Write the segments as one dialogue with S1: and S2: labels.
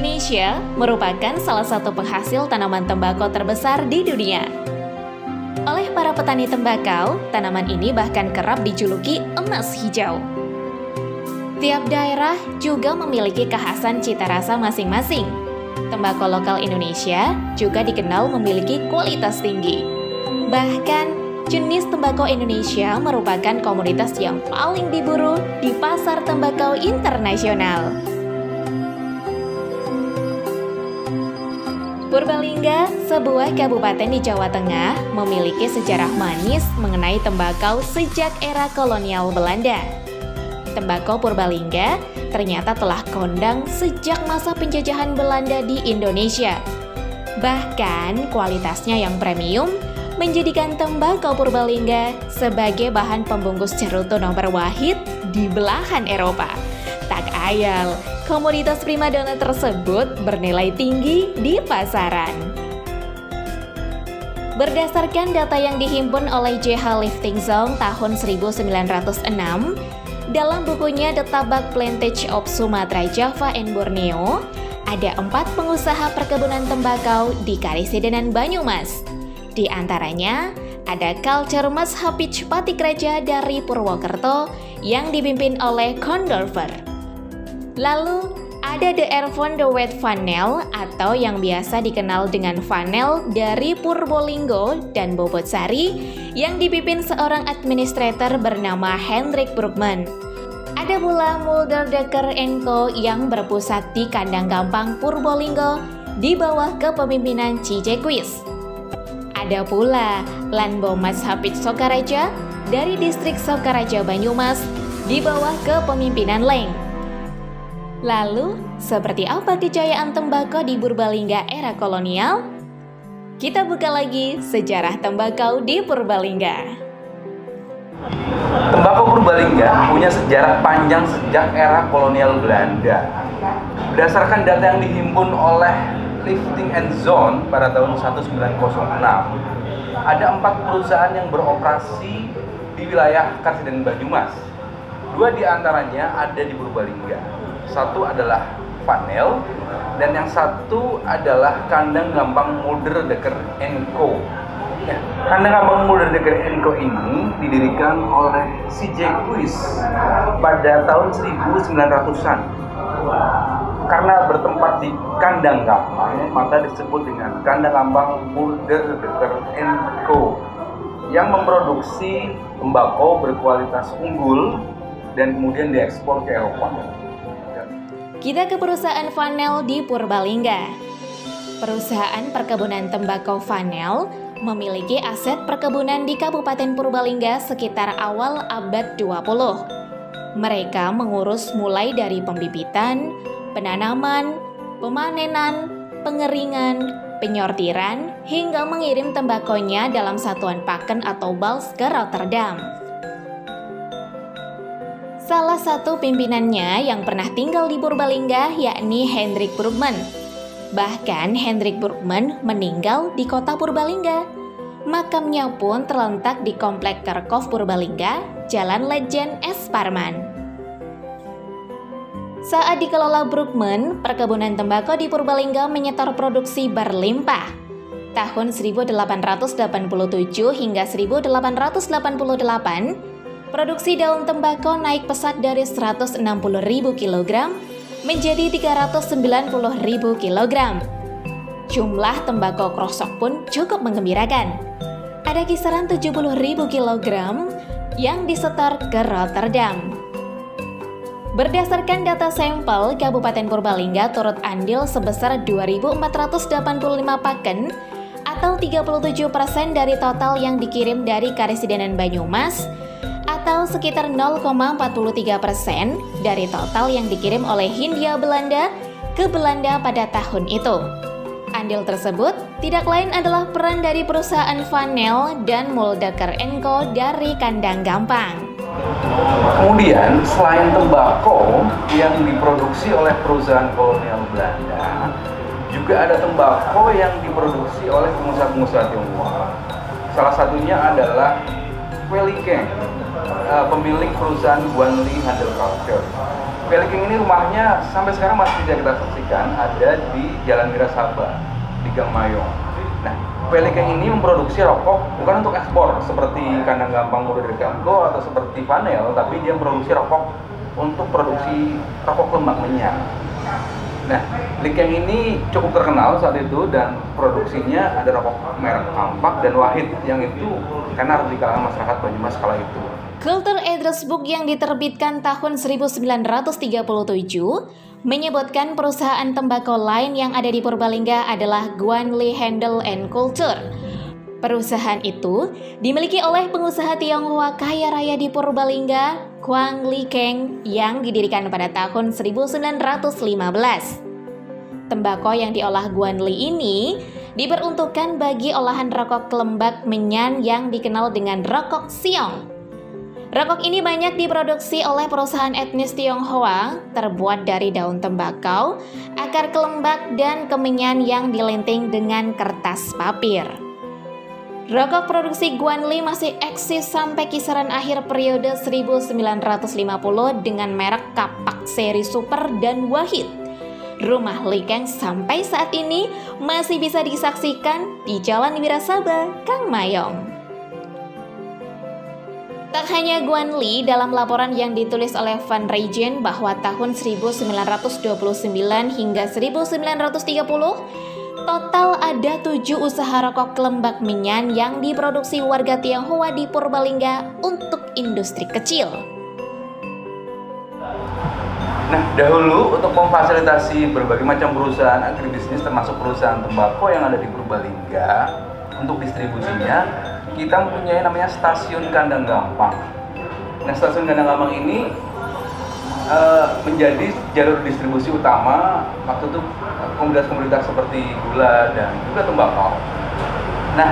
S1: Indonesia merupakan salah satu penghasil tanaman tembakau terbesar di dunia. Oleh para petani tembakau, tanaman ini bahkan kerap dijuluki emas hijau. Tiap daerah juga memiliki kekhasan cita rasa masing-masing. Tembakau lokal Indonesia juga dikenal memiliki kualitas tinggi. Bahkan, jenis tembakau Indonesia merupakan komoditas yang paling diburu di pasar tembakau internasional. Purbalingga, sebuah kabupaten di Jawa Tengah, memiliki sejarah manis mengenai tembakau sejak era kolonial Belanda. Tembakau Purbalingga ternyata telah kondang sejak masa penjajahan Belanda di Indonesia. Bahkan, kualitasnya yang premium menjadikan tembakau Purbalingga sebagai bahan pembungkus cerutu nomor wahid di belahan Eropa. Tak ayal, komoditas primadona tersebut bernilai tinggi di pasaran. Berdasarkan data yang dihimpun oleh J.H. Liftingzong tahun 1906, dalam bukunya The Tobacco Plantage of Sumatra, Java and Borneo, ada 4 pengusaha perkebunan tembakau di Karesidenan Banyumas. Di antaranya, ada Culture Mas Hapich Patikraja dari Purwokerto yang dipimpin oleh Condorfer. Lalu, ada The Erfon de Wet Vanel atau yang biasa dikenal dengan Vanel dari Purbolinggo dan Bobotsari yang dipimpin seorang administrator bernama Hendrik Broekman. Ada pula Mulder Dekker & Co yang berpusat di Kandang Gampang Purbolinggo di bawah kepemimpinan Cijequis. Ada pula Lanbo Mas Hapich Sokaraja dari distrik Sokaraja Banyumas di bawah kepemimpinan Leng. Lalu, seperti apa kejayaan tembakau di Purbalingga era kolonial? Kita buka lagi sejarah tembakau di Purbalingga.
S2: Tembakau Purbalingga punya sejarah panjang sejak era kolonial Belanda. Berdasarkan data yang dihimpun oleh Liftingzong pada tahun 1906, ada 4 perusahaan yang beroperasi di wilayah Karesidenan Banyumas. 2 di antaranya ada di Purbalingga. Satu adalah Vanel dan yang satu adalah Kandang Gampang Mulder Dekker & Co. Kandang Gampang Mulder Dekker & Co ini didirikan oleh Cijequis pada tahun 1900-an. Karena bertempat di Kandang Gampang, maka disebut dengan Kandang Gampang Mulder Dekker & Co yang memproduksi tembakau berkualitas unggul dan kemudian diekspor ke Eropa.
S1: Kita ke perusahaan Vanel di Purbalingga. Perusahaan perkebunan tembakau Vanel memiliki aset perkebunan di Kabupaten Purbalingga sekitar awal abad 20. Mereka mengurus mulai dari pembibitan, penanaman, pemanenan, pengeringan, penyortiran, hingga mengirim tembakonya dalam satuan paken atau bals ke Rotterdam. Salah satu pimpinannya yang pernah tinggal di Purbalingga yakni Hendrik Broekman. Bahkan Hendrik Broekman meninggal di kota Purbalingga. Makamnya pun terletak di Komplek Kerkhof Purbalingga, Jalan Lejen S. Parman. Saat dikelola Broekman, perkebunan tembakau di Purbalingga menyetor produksi berlimpah. Tahun 1887 hingga 1888, produksi daun tembakau naik pesat dari 160.000 kg menjadi 390.000 kg. Jumlah tembakau krosok pun cukup menggembirakan. Ada kisaran 70.000 kg yang disetor ke Rotterdam. Berdasarkan data sampel, Kabupaten Purbalingga turut andil sebesar 2.485 paken atau 37% dari total yang dikirim dari Karesidenan Banyumas atau sekitar 0,43% dari total yang dikirim oleh Hindia Belanda ke Belanda pada tahun itu. Andil tersebut tidak lain adalah peran dari perusahaan Vanel dan Mulder Dekker & Co dari Kandang Gampang.
S2: Kemudian, selain tembakau yang diproduksi oleh perusahaan kolonial Belanda, juga ada tembakau yang diproduksi oleh pengusaha-pengusaha Tionghoa. Salah satunya adalah Kweli Keng, pemilik perusahaan Guanli Handel Culture. Peliking ini rumahnya sampai sekarang masih bisa kita saksikan, ada di Jalan Wirasaba di Gang Mayong. Nah, Peliking ini memproduksi rokok bukan untuk ekspor seperti Kandang Gampang Muda dari Kemko atau seperti Vanel, tapi dia memproduksi rokok untuk produksi rokok lembak menyan. Nah, Liken ini cukup terkenal saat itu dan produksinya ada rokok merek Ampak dan Wahid yang itu tenar di kalangan masyarakat Banyumas kala itu.
S1: Culture Address Book yang diterbitkan tahun 1937 menyebutkan perusahaan tembakau lain yang ada di Purbalingga adalah Guan Li Handel and Culture. Perusahaan itu dimiliki oleh pengusaha Tionghoa kaya raya di Purbalingga, Quang Li Keng, yang didirikan pada tahun 1915. Tembakau yang diolah Guan Li ini diperuntukkan bagi olahan rokok lembak menyan yang dikenal dengan rokok siong. Rokok ini banyak diproduksi oleh perusahaan etnis Tionghoa, terbuat dari daun tembakau, akar kelembak, dan kemenyan yang dilenting dengan kertas papir. Rokok produksi Guan Li masih eksis sampai kisaran akhir periode 1950 dengan merek Kapak seri Super dan Wahid. Rumah Likeng sampai saat ini masih bisa disaksikan di Jalan Wirasaba, Gang Mayong. Tak hanya Guan Li, dalam laporan yang ditulis oleh Van Reygen bahwa tahun 1929 hingga 1930, total ada 7 usaha rokok lembak menyan yang diproduksi warga Tionghoa di Purbalingga untuk industri kecil.
S2: Nah, dahulu untuk memfasilitasi berbagai macam perusahaan agribisnis termasuk perusahaan tembakau yang ada di Purbalingga untuk distribusinya, kita mempunyai namanya stasiun Kandang Gampang. Nah, stasiun Kandang Gampang ini menjadi jalur distribusi utama waktu itu komoditas-komoditas seperti gula dan juga tembakau. Nah,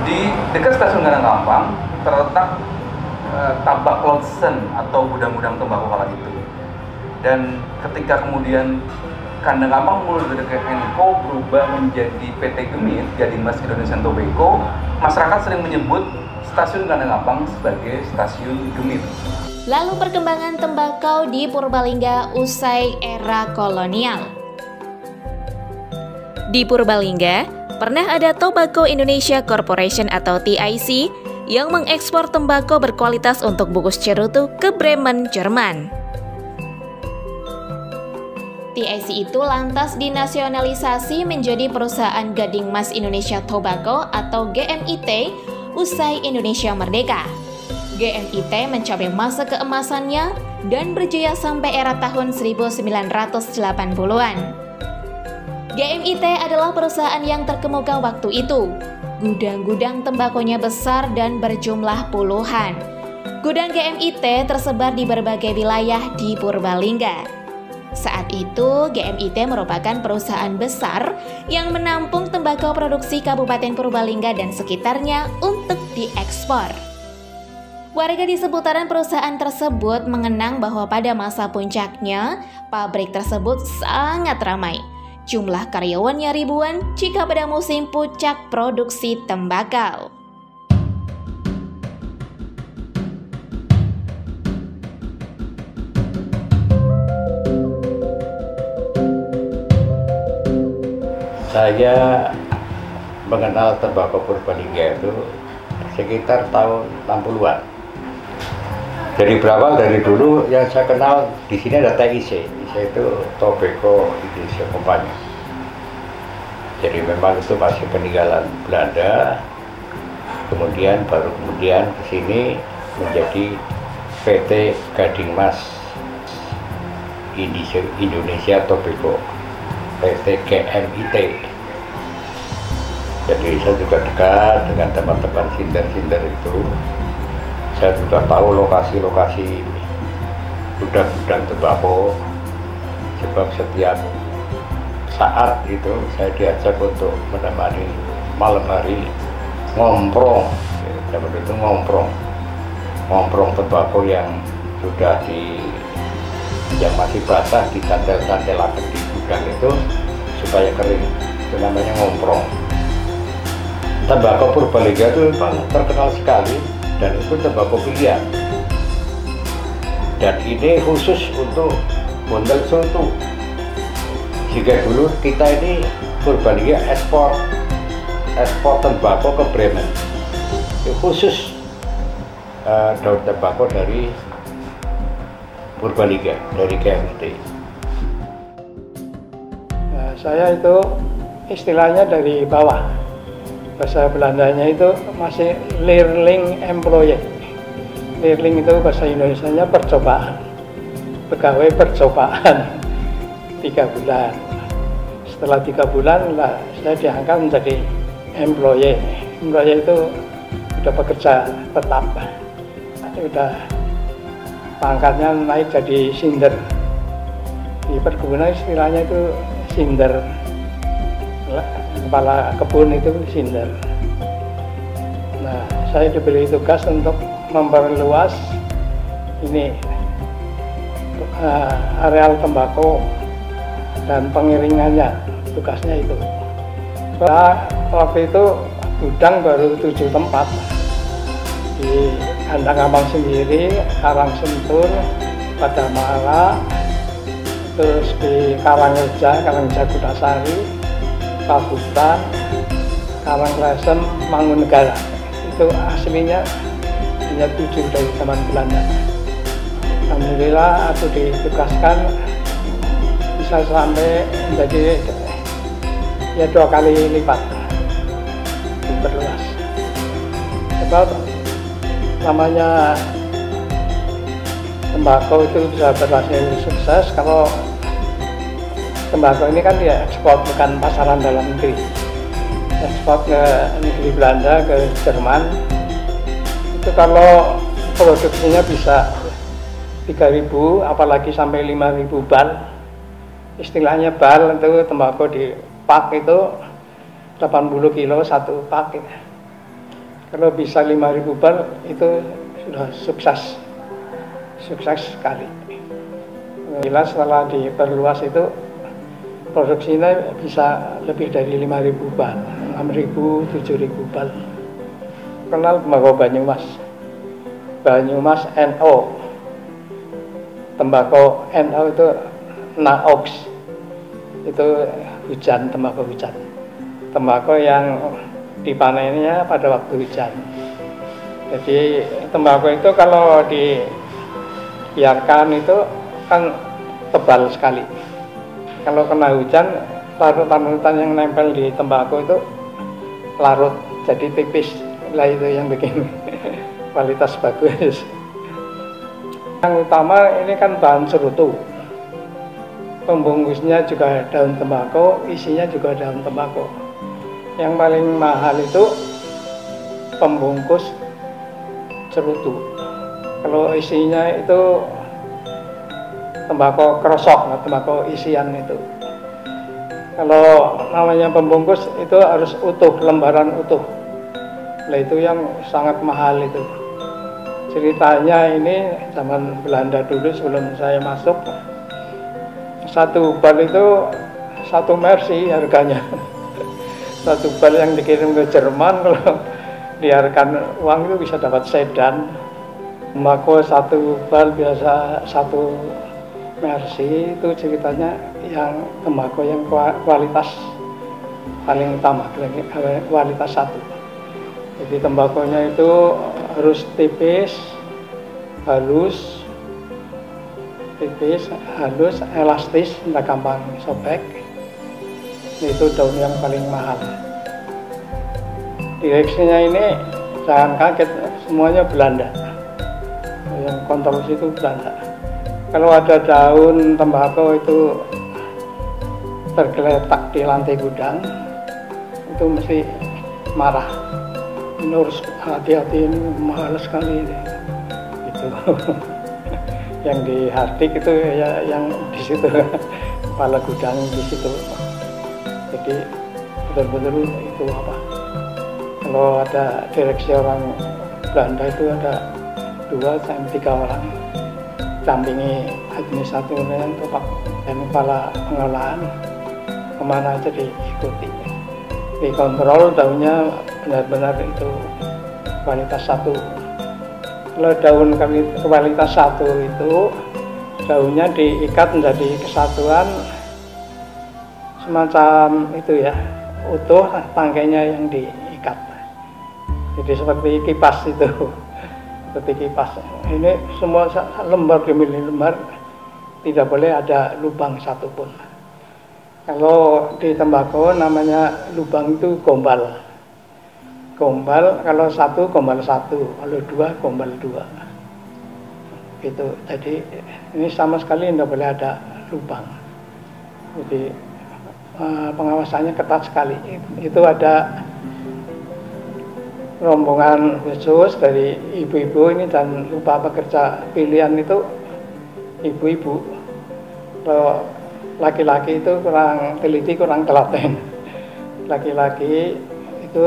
S2: di dekat stasiun Kandang Gampang terletak Tabak Lodsen atau gudang-gudang tembakau kala itu. Dan ketika kemudian Kandang Gampang mulai dari Kemko berubah menjadi PT Gemit, Gading Mas Indonesia Tobacco, masyarakat sering menyebut stasiun Kandang Gampang sebagai stasiun Gemit.
S1: Lalu perkembangan tembakau di Purbalingga usai era kolonial. Di Purbalingga, pernah ada Tobacco Indonesia Corporation atau TIC yang mengekspor tembakau berkualitas untuk bungkus cerutu ke Bremen, Jerman. TIC itu lantas dinasionalisasi menjadi perusahaan Gading Mas Indonesia Tobacco atau GMIT usai Indonesia merdeka. GMIT mencapai masa keemasannya dan berjaya sampai era tahun 1980-an. GMIT adalah perusahaan yang terkemuka waktu itu. Gudang-gudang tembakonya besar dan berjumlah puluhan. Gudang GMIT tersebar di berbagai wilayah di Purbalingga. Saat itu, GMIT merupakan perusahaan besar yang menampung tembakau produksi Kabupaten Purbalingga dan sekitarnya untuk diekspor. Warga di seputaran perusahaan tersebut mengenang bahwa pada masa puncaknya, pabrik tersebut sangat ramai. Jumlah karyawannya ribuan jika pada musim puncak produksi tembakau.
S3: Saya mengenal tembakau Purbalingga itu sekitar tahun 60-an. Dari berawal dari dulu yang saya kenal di sini ada TIC. TIC itu Tobacco Indonesia Company. Jadi memang itu masih peninggalan Belanda. Kemudian ke sini menjadi PT Gading Mas Indonesia Tobacco, PT GMIT. Jadi saya juga dekat dengan teman-teman sinder-sinder itu. Saya juga tahu lokasi-lokasi gudang-gudang tembakau, sebab setiap saat itu saya diajak untuk menemani malam hari ngomprong. Zaman itu ngomprong tembakau yang sudah yang masih basah disantel-santelakan di gudang itu supaya kering. Itu namanya ngomprong. Tembakau Purbalingga itu memang terkenal sekali dan itu tembakau pilihan. dan ini khusus untuk Bontel Soto. Jika dulu kita ini Purbalingga ekspor tembakau ke Bremen, itu khusus daun tembakau dari Purbalingga, dari GMT.
S4: Nah, saya itu istilahnya dari bawah, bahasa Belandanya itu masih leerling employee. Leerling itu bahasa Indonesianya percobaan, pegawai percobaan 3 bulan. Setelah 3 bulan lah saya diangkat menjadi employee. Employee itu udah pekerja tetap, udah pangkatnya naik jadi sinder. Di perkebunan istilahnya itu sinder, kepala kebun itu sinder. Nah, saya diberi tugas untuk memperluas ini areal tembakau dan pengiringannya, tugasnya itu. Waktu itu gudang baru 7 tempat, di Kandang Abang sendiri, Karang Sentul, Padamala, terus di Karangreja Kutasari, Pabutan, Karanglesem, Mangunegara. Itu aslinya hanya 7 dari zaman Belanda. Alhamdulillah aku ditugaskan bisa sampai menjadi ya 2 kali lipat diperluas. Sebab namanya tembakau itu bisa berhasil sukses kalau tembakau ini kan dia ekspor, bukan pasaran dalam negeri. Ekspor ke negeri Belanda, ke Jerman. Itu kalau produksinya bisa 3.000, apalagi sampai 5.000 bal. Istilahnya bal itu tembakau di pak itu 80 kilo 1 pak. Kalau bisa 5.000 bal itu sudah sukses sekali. Jelas setelah diperluas itu produksinya bisa lebih dari 5.000 bal, 6.000, 7.000 bal. Kenal tembakau Banyumas NO. Tembakau NO itu Naox, itu hujan, tembakau hujan. Tembakau yang dipanennya pada waktu hujan. Jadi tembakau itu kalau dibiarkan itu kan tebal sekali. Kalau kena hujan, larutan-larutan yang nempel di tembakau itu larut, jadi tipis. Lah itu yang bikin kualitas bagus. Yang utama ini kan bahan cerutu. Pembungkusnya juga daun tembakau, isinya juga daun tembakau. Yang paling mahal itu pembungkus cerutu. Kalau isinya itu tembakau krosok, tembakau isian itu. Kalau namanya pembungkus itu harus utuh, lembaran utuh. Nah itu yang sangat mahal itu. Ceritanya ini zaman Belanda dulu sebelum saya masuk, 1 bal itu 1 mercy harganya. 1 bal yang dikirim ke Jerman kalau dihargakan uang itu bisa dapat sedan. Tembakau 1 bal biasa 1 mercy itu ceritanya yang tembakau yang kualitas paling utama, kualitas 1. Jadi tembakonya itu harus tipis, halus, elastis, tidak gampang sobek. Itu daun yang paling mahal. Direksinya ini jangan kaget, semuanya Belanda. Yang kontrol itu Belanda. Kalau ada daun tembakau itu tergeletak di lantai gudang, itu mesti marah. Ini harus hati-hati, ini mahal sekali itu. Yang di Hardik itu ya yang di situ, kepala gudang di situ. Jadi betul-betul itu apa? Kalau ada direksi orang Belanda itu ada 2-3 orang, dampingi administratornya yang tepat dan kepala pengelolaan, kemana aja diikuti. Dikontrol daunnya benar-benar itu kualitas 1. Kalau daun kualitas 1 itu daunnya diikat menjadi kesatuan semacam itu ya, utuh, tangkainya yang diikat. Jadi seperti kipas itu, seperti kipas. Ini semua lembar demi lembar, tidak boleh ada lubang satupun. Kalau di tembakau namanya lubang itu gombal. Gombal kalau 1 gombal 1, kalau 2 gombal 2. Gitu. Jadi ini sama sekali tidak boleh ada lubang. Jadi pengawasannya ketat sekali. Itu ada rombongan khusus dari ibu-ibu ini, dan lupa pekerja pilihan itu ibu-ibu. Kalau laki-laki itu kurang teliti, kurang telaten. Laki-laki itu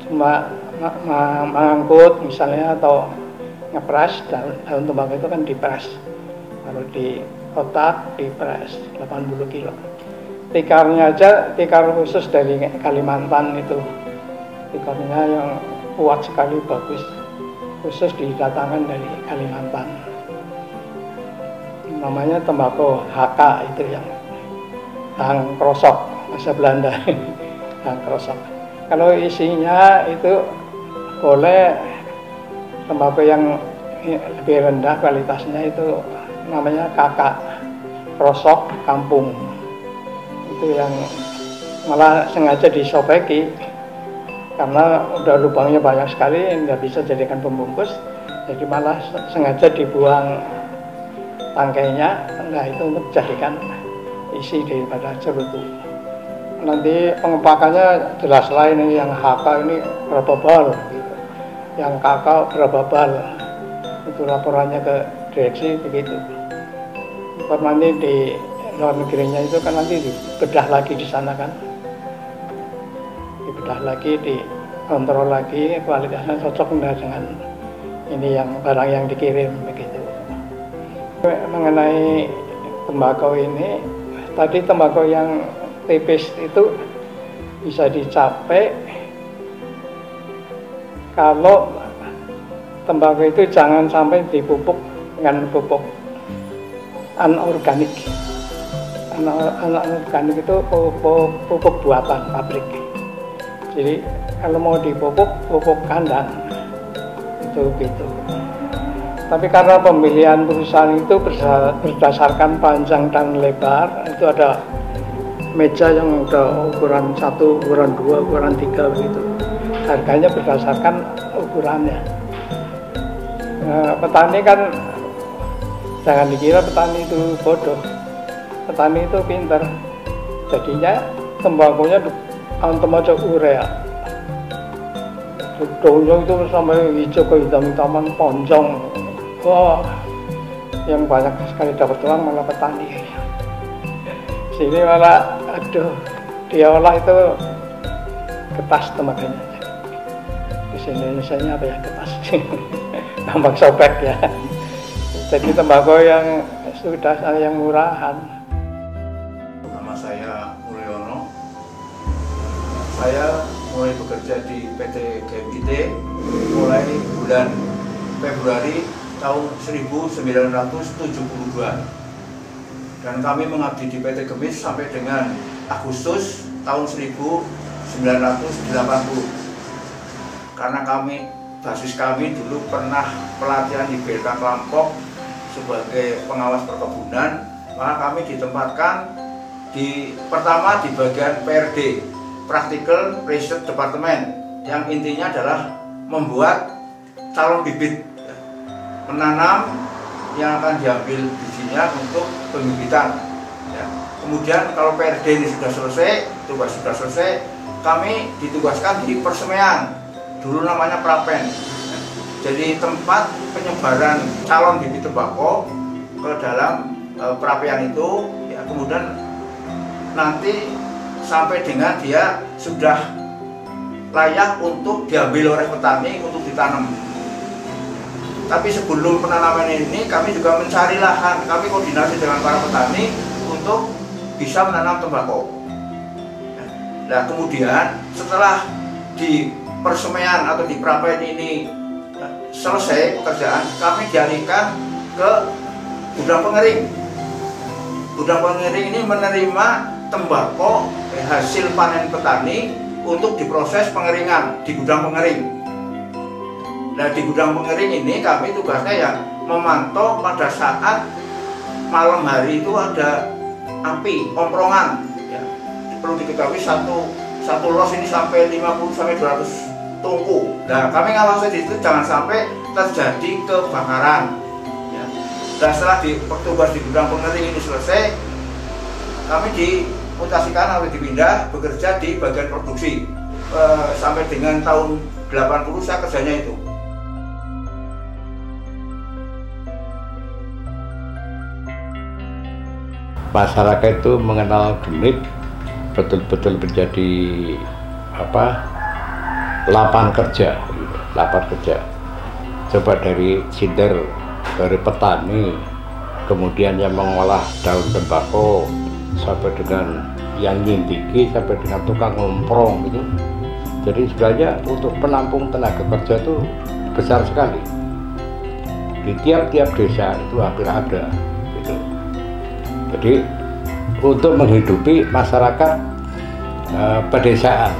S4: cuma mengangkut misalnya atau ngepres, daun tembakau itu kan dipres, kalau di kotak dipres 80 kilo. Tikarnya aja, tikar khusus dari Kalimantan itu, tikarnya yang kuat sekali, bagus, khusus didatangkan dari Kalimantan. Namanya tembakau HK itu, yang hang krosok, bahasa Belanda. Hang krosok. Kalau isinya itu boleh tembakau yang lebih rendah kualitasnya, itu namanya kakak krosok kampung. Itu yang malah sengaja disobeki karena udah lubangnya banyak sekali, nggak bisa jadikan pembungkus, jadi malah sengaja dibuang tangkainya. Nah, itu untuk jadikan isi daripada cerutu. Nanti pengepakannya jelas lain, ini yang HK ini berapa bal gitu, yang kakak berapa bal, itu laporannya ke direksi begitu. Nanti di luar negerinya itu kan nanti dibedah lagi di sana kan, dibedah lagi, dikontrol lagi kualitasnya cocok enggak dengan ini yang barang yang dikirim begitu. Mengenai tembakau ini, tadi tembakau yang tipis itu bisa dicapai kalau tembakau itu jangan sampai dipupuk dengan pupuk anorganik. Anorganik itu pupuk buatan pabrik. Jadi kalau mau dipupuk, pupuk kandang itu gitu. Tapi karena pemilihan perusahaan itu berdasarkan panjang dan lebar, itu ada meja yang udah ukuran 1, ukuran 2, ukuran 3 begitu. Harganya berdasarkan ukurannya. Petani kan jangan dikira petani itu bodoh. Petani itu pintar. Jadinya tembakunya antem aja urea. Daunnya itu sampai hijau ke hitam-hitaman ponjong. Wah, yang banyak sekali dapat uang malah petani. Sini malah, aduh, diolah itu kertas tembakaunya. Di sini Indonesia apa ya, kertas, tambang sobek ya. Jadi tembakau yang sudah yang murahan.
S5: Nama saya Mulyono. Saya mulai bekerja di PT GMIT mulai bulan Februari tahun 1972. Dan kami mengabdi di PT Gemis sampai dengan Agustus tahun 1980. Karena basis kami dulu pernah pelatihan di BLK Klampok sebagai pengawas perkebunan, maka kami ditempatkan pertama di bagian PRD, Practical Research Department, yang intinya adalah membuat calon bibit, menanam yang akan diambil bijinya untuk pembibitan. Ya. Kemudian kalau PRD ini sudah selesai, tugas sudah selesai, kami ditugaskan di persemaian, dulu namanya Prapen. Ya. Jadi tempat penyebaran calon bibit tembakau ke dalam perapian itu, ya, kemudian nanti sampai dengan dia sudah layak untuk diambil oleh petani untuk ditanam. Tapi sebelum penanaman ini kami juga mencari lahan, kami koordinasi dengan para petani untuk bisa menanam tembakau. Nah kemudian setelah di persemaian atau di perapian ini selesai pekerjaan, kami dialihkan ke gudang pengering. Gudang pengering ini menerima tembakau hasil panen petani untuk diproses pengeringan di gudang pengering. Nah, di gudang pengering ini kami tugasnya ya memantau pada saat malam hari itu ada api, omprongan. Ya. Perlu diketahui satu los ini sampai 50 sampai 200 tungku. Nah, kami ngawasi di situ jangan sampai terjadi kebakaran. Ya. Dan setelah petugas di gudang pengering ini selesai, kami dimutasikan atau dipindah bekerja di bagian produksi. Sampai dengan tahun 80 saya kerjanya itu.
S3: Masyarakat itu mengenal gemit betul-betul menjadi lapangan kerja. Coba dari cinder, dari petani, kemudian yang mengolah daun tembakau, sampai dengan yang nyintiki, sampai dengan tukang ngomprong gitu. Jadi sebenarnya untuk penampung tenaga kerja itu besar sekali. Di tiap-tiap desa itu hampir ada gitu. Jadi untuk menghidupi masyarakat pedesaan.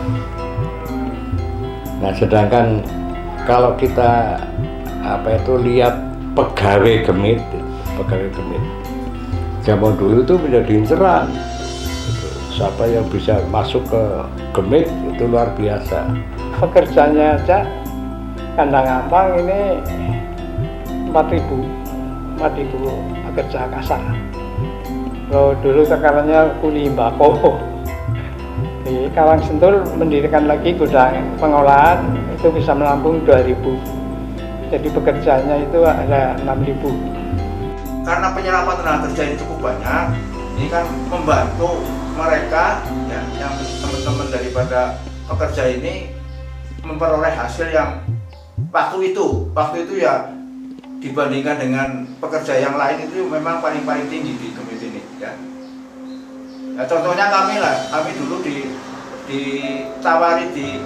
S3: Nah, sedangkan kalau kita lihat pegawai gemit, zaman dulu itu menjadi inceran. Gitu. Siapa yang bisa masuk ke gemit itu luar biasa.
S4: Pekerjanya aja kandang ampang ini 4.000 pekerja kasar. Kalau dulu tekarannya kuli mbako. Di Karangsentul mendirikan lagi gudang pengolahan itu bisa menampung 2.000. Jadi pekerjanya itu ada 6.000.
S5: Karena penyerapan tenaga kerja ini cukup banyak, ini kan membantu mereka ya, yang teman-teman daripada pekerja ini memperoleh hasil yang waktu itu ya dibandingkan dengan pekerja yang lain itu memang paling tinggi di Gemit ini ya. Nah, contohnya kami dulu ditawari di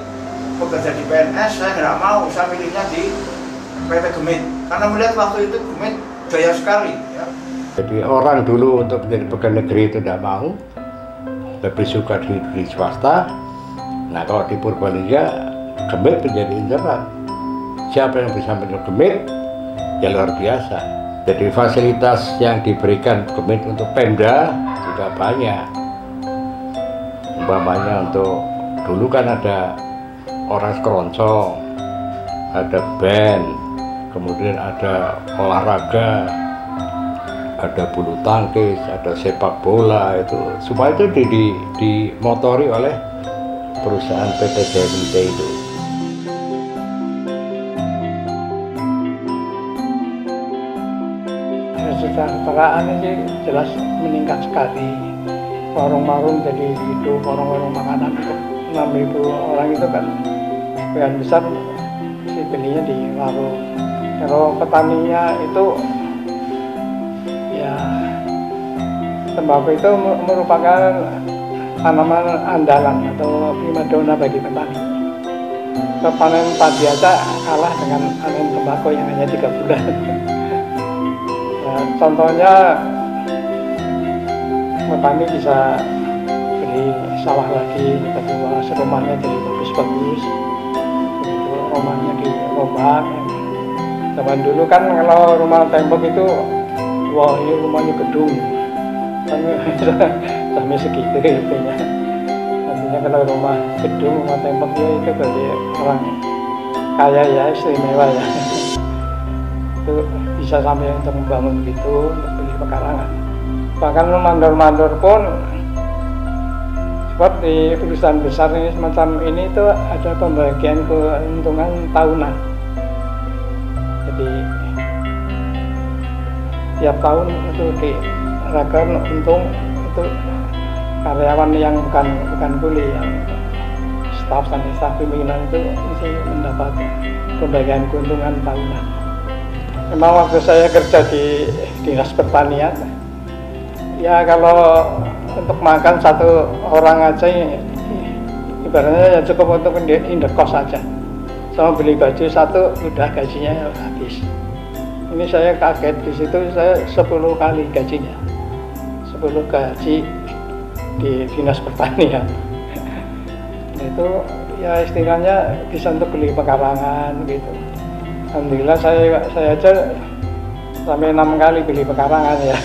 S5: pekerja di PNS, saya nggak mau, saya pilihnya di PT Gemit karena melihat waktu itu Gemit jaya sekali ya.
S3: Jadi orang dulu untuk menjadi pegawai negeri itu tidak mau, lebih suka di swasta. Nah, kalau di Purbalingga Gemit menjadi inceran. Siapa yang bisa menjadi Gemit ya luar biasa. Jadi fasilitas yang diberikan Gemit untuk Pemda juga banyak. Umpamanya untuk dulu kan ada orang keroncong, ada band, kemudian ada olahraga, ada bulu tangkis, ada sepak bola, itu semua itu dimotori oleh perusahaan PT JMT itu.
S4: Kesejahteraan ini jelas meningkat sekali. Warung-warung jadi hidup, warung-warung makanan untuk 6.000 orang itu kan sebagian besar si belinya di warung. Kalau petaninya itu ya tembakau itu merupakan tanaman andalan atau primadona bagi petani. Panen padi aja kalah dengan panen tembakau yang hanya 3 bulan. Nah, contohnya petani bisa beli sawah lagi, kedua rumahnya jadi bagus-bagus, itu rumahnya dirombak. Zaman dulu kan kalau rumah tembok itu, wah ini rumahnya gedung, kan sampai segitu intinya. Artinya kalau rumah gedung, rumah tembok ya itu bagi orang kaya ya, istimewa ya. Itu bisa sampai untuk membangun gitu, untuk beli pekarangan. Bahkan mandor-mandor pun seperti perusahaan besar ini semacam ini itu ada pembagian keuntungan tahunan. Jadi tiap tahun itu dirasakan untung itu karyawan yang bukan kuli, yang staf sampai staf pimpinan itu mesti mendapat pembagian keuntungan tahunan. Memang waktu saya kerja di Dinas Pertanian, ya kalau untuk makan satu orang aja ibaratnya ya cukup untuk indekos saja. sama beli baju satu udah gajinya habis. Ini saya kaget, di situ saya 10 kali gajinya, 10 gaji di Dinas Pertanian. Itu ya istilahnya bisa untuk beli pekarangan gitu. Alhamdulillah saya aja sampai 6 kali beli pekarangan ya.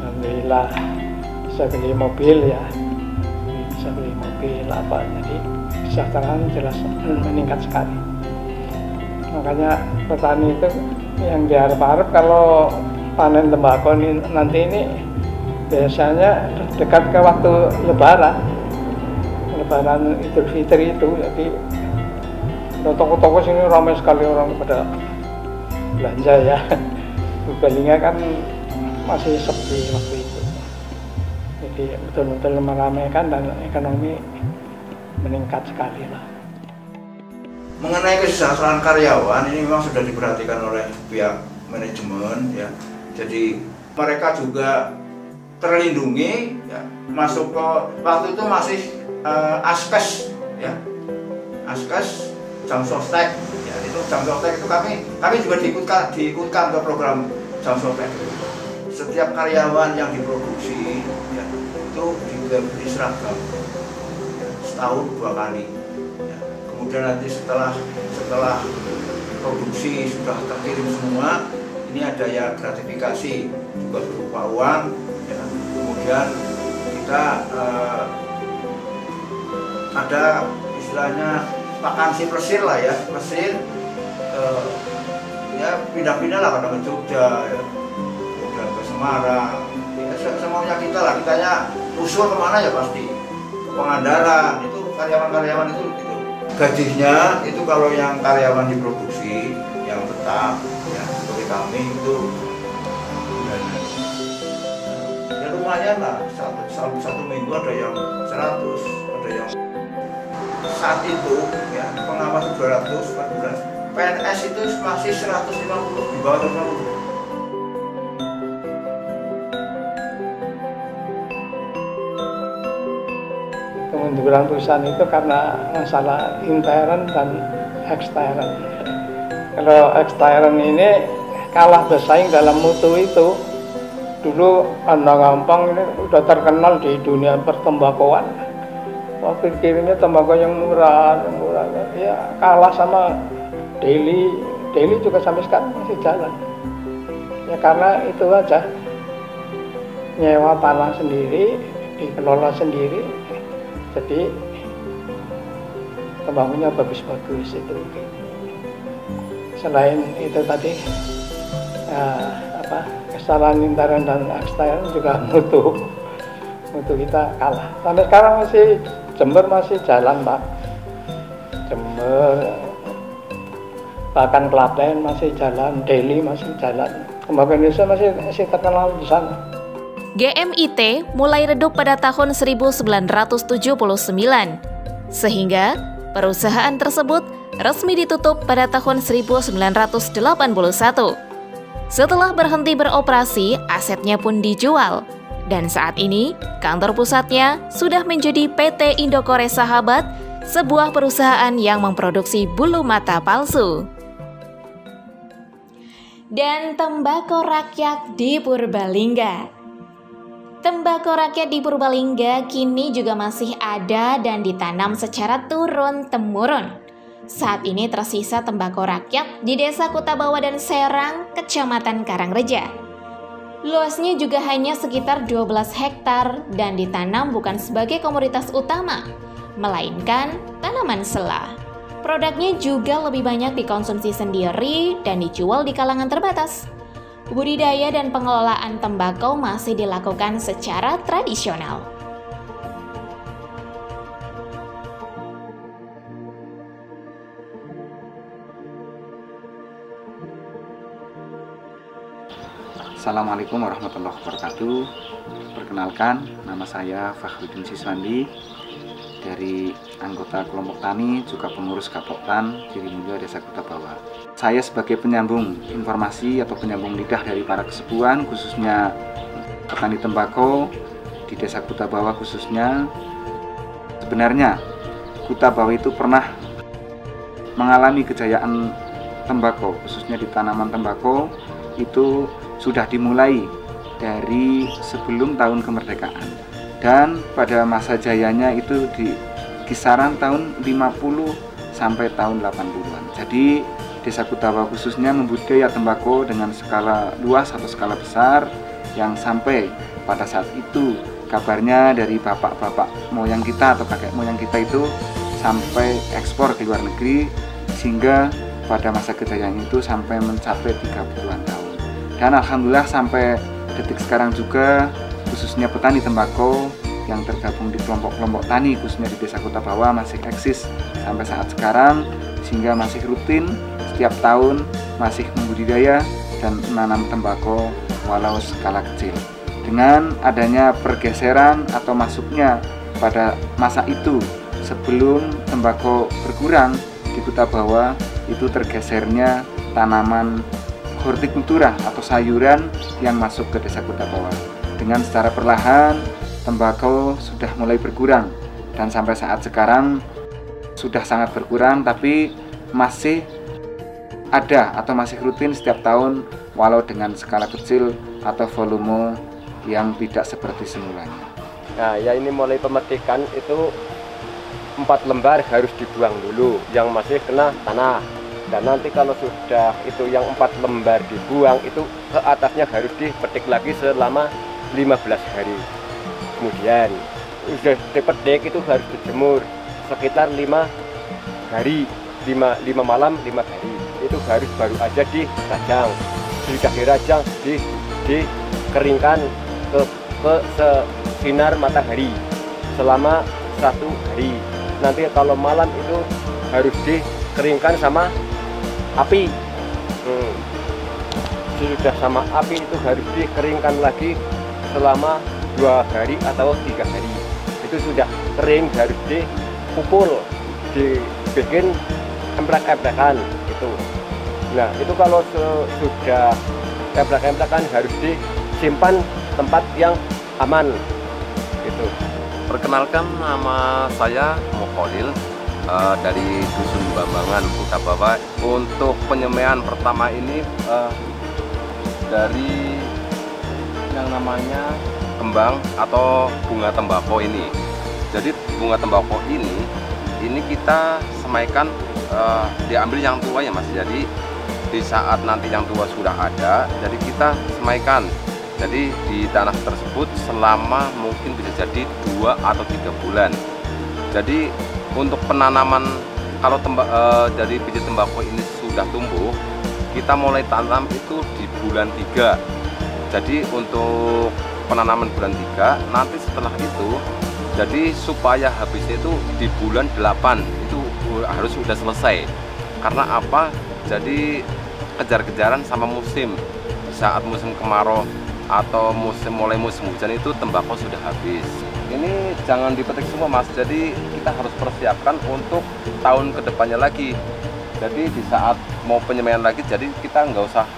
S4: Alhamdulillah bisa beli mobil ya, bisa beli mobil apa, jadi kesejahteraan jelas meningkat sekali. Makanya petani itu yang diharap-harap kalau panen tembakau nanti ini biasanya dekat ke waktu Lebaran Idul Fitri itu, jadi toko-toko sini ramai sekali orang pada belanja ya. Purbalingga kan masih sepi waktu itu, jadi betul-betul meramaikan dan ekonomi meningkat sekali lah.
S5: Mengenai kesejahteraan karyawan ini memang sudah diperhatikan oleh pihak manajemen ya. Jadi mereka juga terlindungi ya. Masuk ke waktu itu masih askes ya. Askes jam sostek ya, itu jam sostek itu kami juga diikutkan ke program jam sostek. Setiap karyawan yang diproduksi ya, itu diberi seragam ya, setahun 2 kali. Kemudian nanti setelah produksi sudah terkirim semua, ini ada ya gratifikasi juga berupa uang ya. Kemudian kita ada istilahnya vakansi plesir lah ya, plesir ya pindah-pindah lah, kadang ke Jogja ya, kemudian ke Semarang ya, semaunya kita lah, kitanya usul kemana ya pasti ke Pangandaran, itu karyawan-karyawan itu gitu. Gajinya itu kalau yang karyawan diproduksi yang tetap ya seperti kami itu ya lumayan lah, satu minggu ada yang 100, ada yang saat itu ya pengawas 200 per bulan, PNS itu masih 150, di bawah 150.
S4: Kemunduran perusahaan itu karena masalah intern dan ekstern. Kalau ekstern ini kalah bersaing dalam mutu itu. Dulu Anda Gampang ini udah terkenal di dunia pertembakauan. Waktu kirimnya tembakau yang murah, ya kalah sama Daily juga sampai sekarang masih jalan. Ya karena itu aja, nyewa tanah sendiri, dikelola sendiri. Jadi tembakaunya bagus-bagus itu. Selain itu tadi kesalahan intern dan ekstern juga mutu kita kalah. Sampai sekarang masih Jember masih jalan Pak. Jember, bahkan Klaten masih jalan, Daily masih jalan. Tembakau Indonesia masih terkenal di sana.
S1: GMIT mulai redup pada tahun 1979, sehingga perusahaan tersebut resmi ditutup pada tahun 1981. Setelah berhenti beroperasi, asetnya pun dijual, dan saat ini kantor pusatnya sudah menjadi PT Indokore Sahabat, sebuah perusahaan yang memproduksi bulu mata palsu. Dan tembakau rakyat di Purbalingga. Tembakau rakyat di Purbalingga kini juga masih ada dan ditanam secara turun-temurun. Saat ini tersisa tembakau rakyat di Desa Kutabawa dan Serang, Kecamatan Karangreja. Luasnya juga hanya sekitar 12 hektar dan ditanam bukan sebagai komoditas utama, melainkan tanaman sela. Produknya juga lebih banyak dikonsumsi sendiri dan dijual di kalangan terbatas. Budidaya dan pengelolaan tembakau masih dilakukan secara tradisional.
S6: Assalamualaikum warahmatullahi wabarakatuh. Perkenalkan, nama saya Fakhruddin Siswandi dari anggota kelompok tani, juga pengurus Kapoktan Girimulyo Desa Kutabawa. Saya sebagai penyambung informasi atau penyambung lidah dari para kesepuan, khususnya petani tembakau di Desa Kutabawa khususnya. Sebenarnya Kutabawa itu pernah mengalami kejayaan tembakau, khususnya di tanaman tembakau, itu sudah dimulai dari sebelum tahun kemerdekaan. Dan pada masa jayanya itu di kisaran tahun 50 sampai tahun 80-an. Jadi Desa Kutawa khususnya membudidaya tembakau dengan skala luas atau skala besar, yang sampai pada saat itu kabarnya dari bapak-bapak moyang kita atau kakek moyang kita itu sampai ekspor ke luar negeri, sehingga pada masa kejayaan itu sampai mencapai 30-an tahun. Dan alhamdulillah sampai detik sekarang juga, khususnya petani tembakau yang tergabung di kelompok-kelompok tani khususnya di Desa Kutabawa masih eksis sampai saat sekarang, sehingga masih rutin setiap tahun masih membudidaya dan menanam tembakau walau skala kecil. Dengan adanya pergeseran atau masuknya pada masa itu, sebelum tembakau berkurang di Kutabawa, itu tergesernya tanaman hortikultura atau sayuran yang masuk ke Desa Kutabawa. Dengan secara perlahan tembakau sudah mulai berkurang, dan sampai saat sekarang sudah sangat berkurang, tapi masih ada atau masih rutin setiap tahun walau dengan skala kecil atau volume yang tidak seperti semulanya.
S7: Nah ya, ini mulai pemetikan itu 4 lembar harus dibuang dulu yang masih kena tanah, dan nanti kalau sudah itu yang 4 lembar dibuang, itu ke atasnya harus dipetik lagi selama 15 hari. Kemudian sudah dipetik itu harus dijemur sekitar 5 hari, 5 malam 5 hari. Itu harus baru aja dirajang. Sudah dirajang, dikeringkan ke sinar matahari selama 1 hari. Nanti kalau malam itu harus dikeringkan sama api. Sudah sama api itu harus dikeringkan lagi selama 2 hari atau 3 hari. Itu sudah kering, harus dipukul, dibikin emplak-emplakan gitu. Nah itu kalau sudah emplak-emplakan harus disimpan tempat yang aman gitu.
S8: Perkenalkan, nama saya Mukholil dari Dusun Bambangan, Kutabawa. Untuk penyemaian pertama ini dari yang namanya kembang atau bunga tembakau ini. Jadi bunga tembakau ini kita semaikan, diambil yang tua ya Mas. Jadi di saat nanti yang tua sudah ada, jadi kita semaikan. Jadi di tanah tersebut selama mungkin bisa jadi 2 atau 3 bulan. Jadi untuk penanaman, kalau dari biji tembakau ini sudah tumbuh, kita mulai tanam itu di bulan 3. Jadi untuk penanaman bulan 3, nanti setelah itu, jadi supaya habisnya itu di bulan 8 itu harus sudah selesai. Karena apa? Jadi kejar-kejaran sama musim. Saat musim kemarau atau mulai musim hujan itu tembakau sudah habis. Ini jangan dipetik semua Mas, jadi kita harus persiapkan untuk tahun kedepannya lagi. Jadi di saat mau penyemaian lagi, jadi kita nggak usah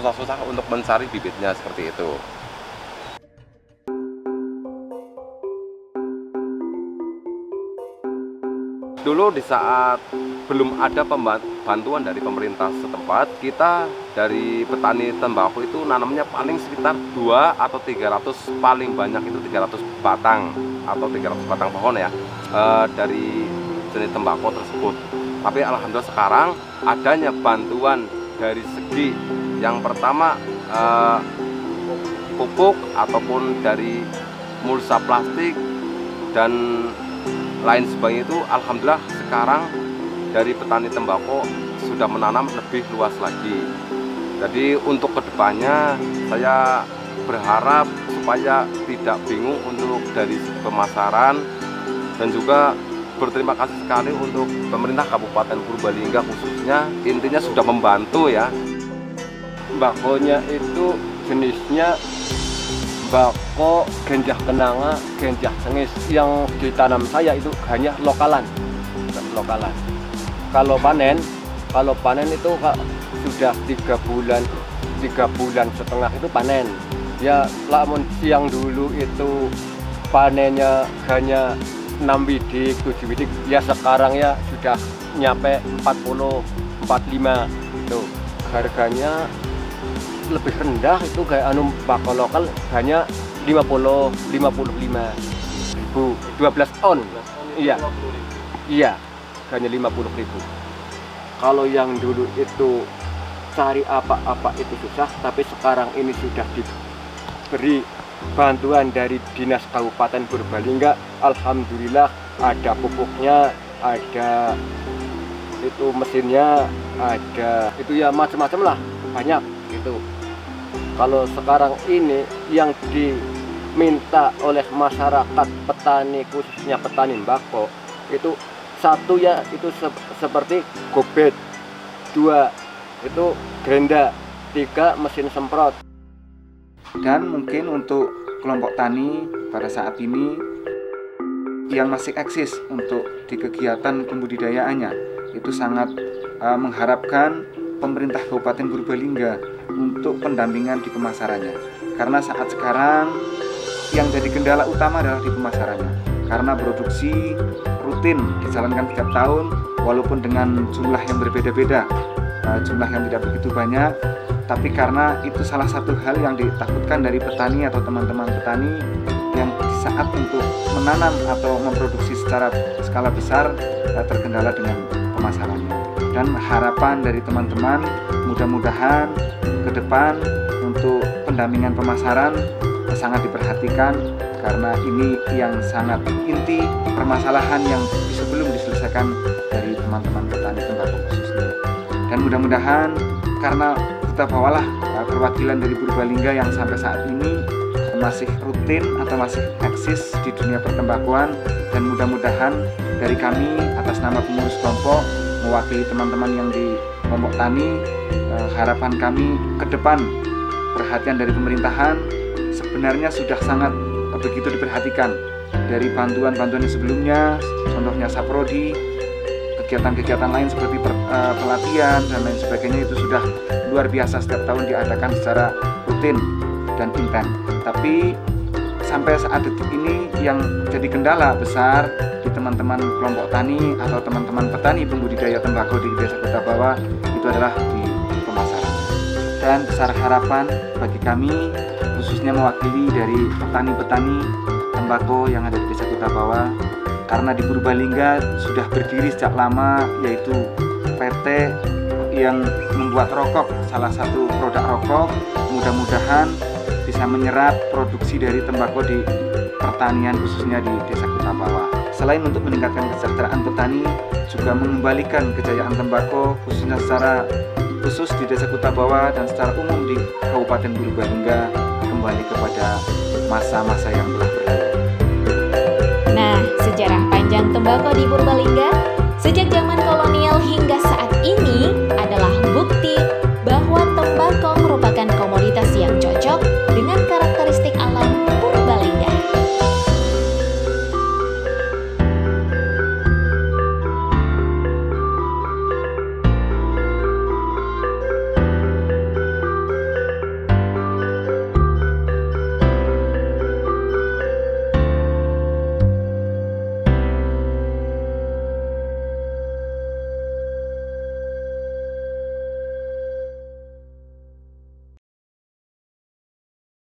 S8: susah-susah untuk mencari bibitnya seperti itu. Dulu di saat belum ada bantuan dari pemerintah setempat, kita dari petani tembakau itu nanamnya paling sekitar 2 atau 300, paling banyak itu 300 batang atau 300 batang pohon ya, dari jenis tembakau tersebut. Tapi alhamdulillah sekarang adanya bantuan dari segi yang pertama pupuk ataupun dari mulsa plastik dan lain sebagainya, itu alhamdulillah sekarang dari petani tembakau sudah menanam lebih luas lagi. Jadi untuk kedepannya saya berharap supaya tidak bingung untuk dari pemasaran, dan juga berterima kasih sekali untuk pemerintah Kabupaten Purbalingga khususnya, intinya sudah membantu ya.
S7: Tembakonya itu jenisnya tembakau genjah kenanga, genjah cengis. Yang ditanam saya itu hanya lokalan. Kalau panen itu sudah 3 bulan setengah itu panen. Ya lamun siang dulu itu panennya hanya 6 bidik, 7 bidik. Ya sekarang ya sudah nyampe 40, 45 itu. Harganya lebih rendah itu kayak tembakau lokal hanya 55.000, 12 on. Iya. Iya, hanya 50.000. Kalau yang dulu itu cari apa-apa itu susah, tapi sekarang ini sudah diberi bantuan dari Dinas Kabupaten Purbalingga. Alhamdulillah ada pupuknya, ada itu mesinnya, ada itu ya macam-macam lah, banyak gitu. Kalau sekarang ini yang diminta oleh masyarakat petani, khususnya petani tembakau, itu satu ya itu seperti gobet, 2 itu gerenda, 3 mesin semprot.
S6: Dan mungkin untuk kelompok tani pada saat ini yang masih eksis untuk di kegiatan pembudidayaannya itu sangat mengharapkan pemerintah Kabupaten Purbalingga untuk pendampingan di pemasarannya, karena saat sekarang yang jadi kendala utama adalah di pemasarannya, karena produksi rutin dijalankan setiap tahun walaupun dengan jumlah yang berbeda-beda, jumlah yang tidak begitu banyak, tapi karena itu salah satu hal yang ditakutkan dari petani atau teman-teman petani yang di saat untuk menanam atau memproduksi secara skala besar terkendala dengan pemasarannya. Dan harapan dari teman-teman mudah-mudahan ke depan untuk pendampingan pemasaran sangat diperhatikan, karena ini yang sangat inti permasalahan yang belum diselesaikan dari teman-teman petani tembakau khususnya. Dan mudah-mudahan karena kita bawalah perwakilan dari Purbalingga yang sampai saat ini masih rutin atau masih eksis di dunia pertembakuan, dan mudah-mudahan dari kami atas nama pengurus kelompok mewakili teman-teman yang di kelompok tani, harapan kami ke depan perhatian dari pemerintahan sebenarnya sudah sangat begitu diperhatikan dari bantuan-bantuan yang sebelumnya, contohnya Saprodi, kegiatan-kegiatan lain seperti pelatihan dan lain sebagainya itu sudah luar biasa setiap tahun diadakan secara rutin dan intens. Tapi sampai saat detik ini yang jadi kendala besar di teman-teman kelompok tani atau teman-teman petani pembudidaya tembakau di Desa Kutabawah itu adalah di pemasaran. Dan besar harapan bagi kami khususnya mewakili dari petani-petani tembakau yang ada di Desa Kutabawah, karena di Purbalingga sudah berdiri sejak lama, yaitu PT yang membuat rokok, salah satu produk rokok, mudah-mudahan bisa menyerap produksi dari tembakau di pertanian khususnya di Desa Kutabawah. Selain untuk meningkatkan kesejahteraan petani, juga mengembalikan kejayaan tembakau khususnya secara khusus di Desa Kutabawah dan secara umum di Kabupaten Purbalingga kembali kepada masa-masa yang telah berlalu.
S1: Nah, sejarah panjang tembakau di Purbalingga sejak zaman kolonial hingga saat ini